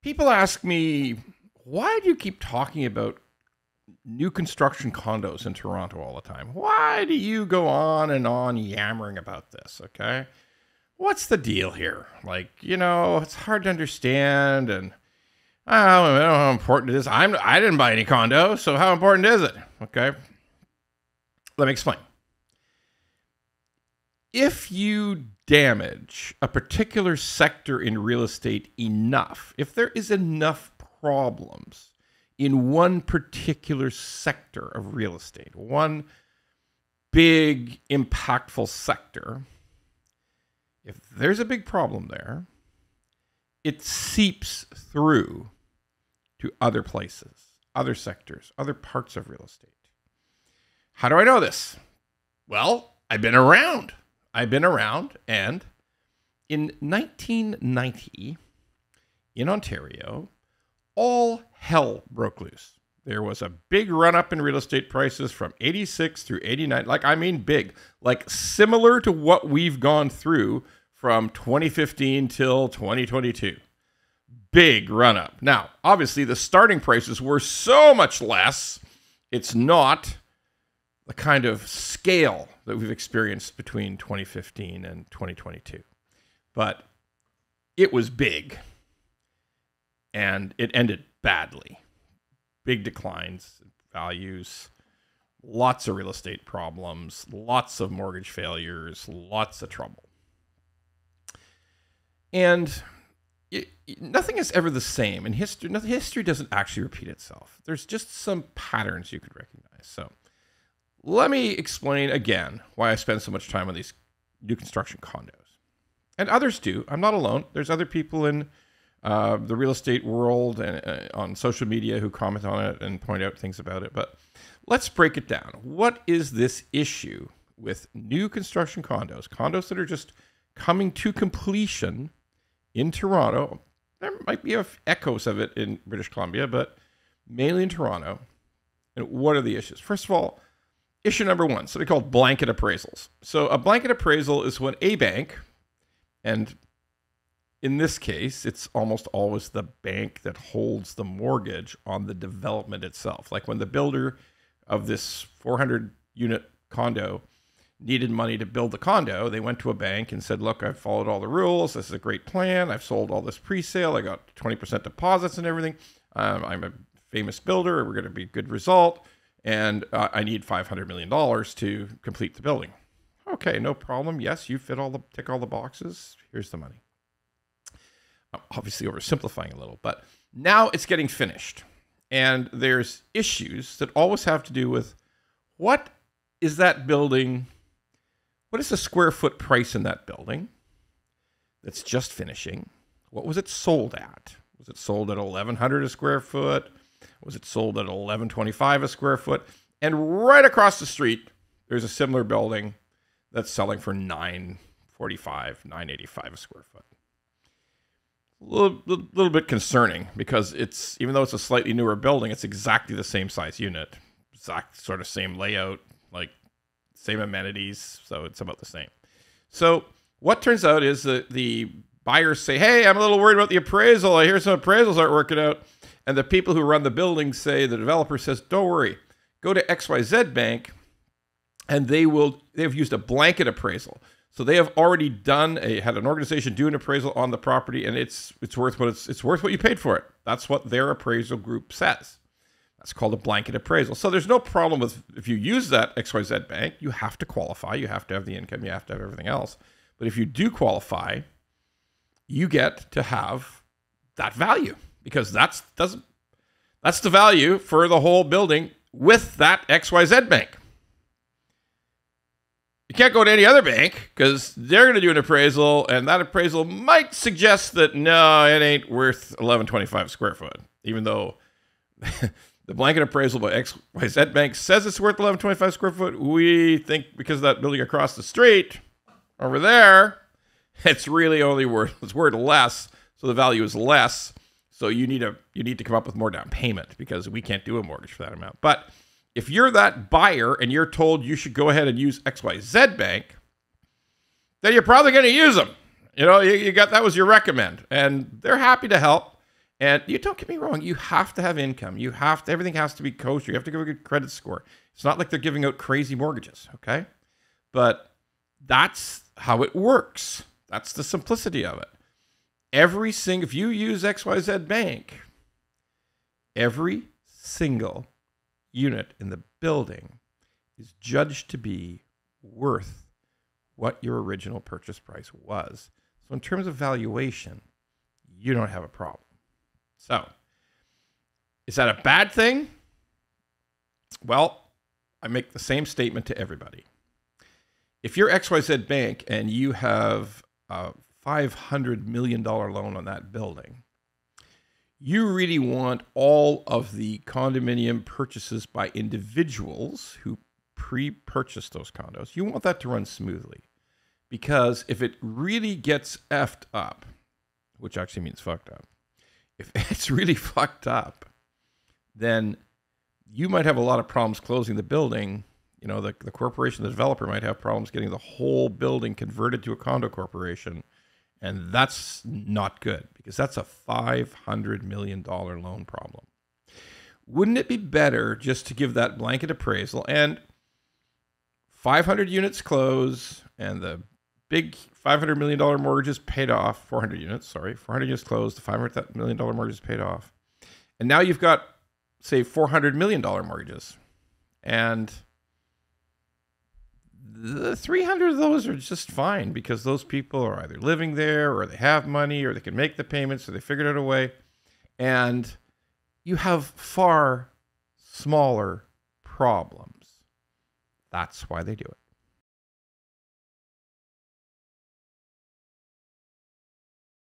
People ask me, why do you keep talking about new construction condos in Toronto all the time? Why do you go on and on yammering about this? Okay. What's the deal here? Like, it's hard to understand. And I don't know how important it is. I didn't buy any condo. So how important is it? Okay. Let me explain. If you damage a particular sector in real estate enough, if there is enough problems in one particular sector of real estate, one big, impactful sector, if there's a big problem there, it seeps through to other places, other sectors, other parts of real estate. How do I know this? Well, I've been around, and in 1990, in Ontario, all hell broke loose. There was a big run-up in real estate prices from 86 through 89. Big. Similar to what we've gone through from 2015 till 2022. Big run-up. Now, obviously, the starting prices were so much less. It's not the kind of scale that we've experienced between 2015 and 2022. But it was big. And it ended badly. Big declines in values, lots of real estate problems, lots of mortgage failures, lots of trouble. And nothing is ever the same. In history doesn't actually repeat itself. There's just some patterns you could recognize. So let me explain again why I spend so much time on these new construction condos. And others do. I'm not alone. There's other people in the real estate world and on social media who comment on it and point out things about it. But let's break it down. What is this issue with new construction condos that are just coming to completion in Toronto? There might be echoes of it in British Columbia, but mainly in Toronto. And what are the issues? First of all, issue number one, something called blanket appraisals. So a blanket appraisal is when a bank, and in this case, it's almost always the bank that holds the mortgage on the development itself. Like when the builder of this 400-unit condo needed money to build the condo, they went to a bank and said, look, I've followed all the rules. This is a great plan. I've sold all this pre-sale. I got 20% deposits and everything. I'm a famous builder. We're going to be a good result. And I need $500 million to complete the building. Okay, no problem. Yes, you tick all the boxes. Here's the money. Obviously oversimplifying a little, but now it's getting finished. And there's issues that always have to do with what is that building, what is the square foot price in that building that's just finishing? What was it sold at? Was it sold at $1,100 a square foot? Was it sold at $1,125 a square foot? And right across the street, there's a similar building that's selling for $945, $985 a square foot. A little bit concerning because even though it's a slightly newer building, it's exactly the same size unit, exact sort of same layout, like same amenities, so it's about the same. So what turns out is that the buyers say, hey, I'm a little worried about the appraisal. I hear some appraisals aren't working out. And the people who run the building say, the developer says, don't worry, go to XYZ Bank, and they've used a blanket appraisal. So they have already had an organization do an appraisal on the property, and it's worth what you paid for it. That's what their appraisal group says. That's called a blanket appraisal. So there's no problem with, if you use that XYZ Bank, you have to qualify, you have to have the income, you have to have everything else. But if you do qualify, you get to have that value, because that's the value for the whole building with that XYZ Bank. You can't go to any other bank because they're going to do an appraisal, and that appraisal might suggest that, no, it ain't worth $1,125 square foot, even though the blanket appraisal by XYZ Bank says it's worth $1,125 square foot. We think because of that building across the street over there, it's really only worth less, so the value is less. So you need to come up with more down payment because we can't do a mortgage for that amount. But if you're that buyer and you're told you should go ahead and use XYZ Bank, then you're probably going to use them. You know, that was your recommend, and they're happy to help. And you don't get me wrong, you have to have income. Everything has to be kosher. You have to give a good credit score. It's not like they're giving out crazy mortgages, okay? But that's how it works. That's the simplicity of it. If you use XYZ Bank, every single unit in the building is judged to be worth what your original purchase price was. So in terms of valuation, you don't have a problem. So, is that a bad thing? Well, I make the same statement to everybody. If you're XYZ Bank and you have a $500 million loan on that building, you really want all of the condominium purchases by individuals who pre-purchased those condos. You want that to run smoothly. Because if it really gets effed up, which actually means fucked up, if it's really fucked up, then you might have a lot of problems closing the building. You know, the corporation, the developer might have problems getting the whole building converted to a condo corporation. And that's not good because that's a $500 million loan problem. Wouldn't it be better just to give that blanket appraisal and 500 units close and the big $500 million mortgage is paid off, 400 units closed, the $500 million mortgage is paid off. And now you've got, say, $400 million mortgages. And the 300 of those are just fine because those people are either living there or they have money or they can make the payments or they figured out a way. And you have far smaller problems. That's why they do it.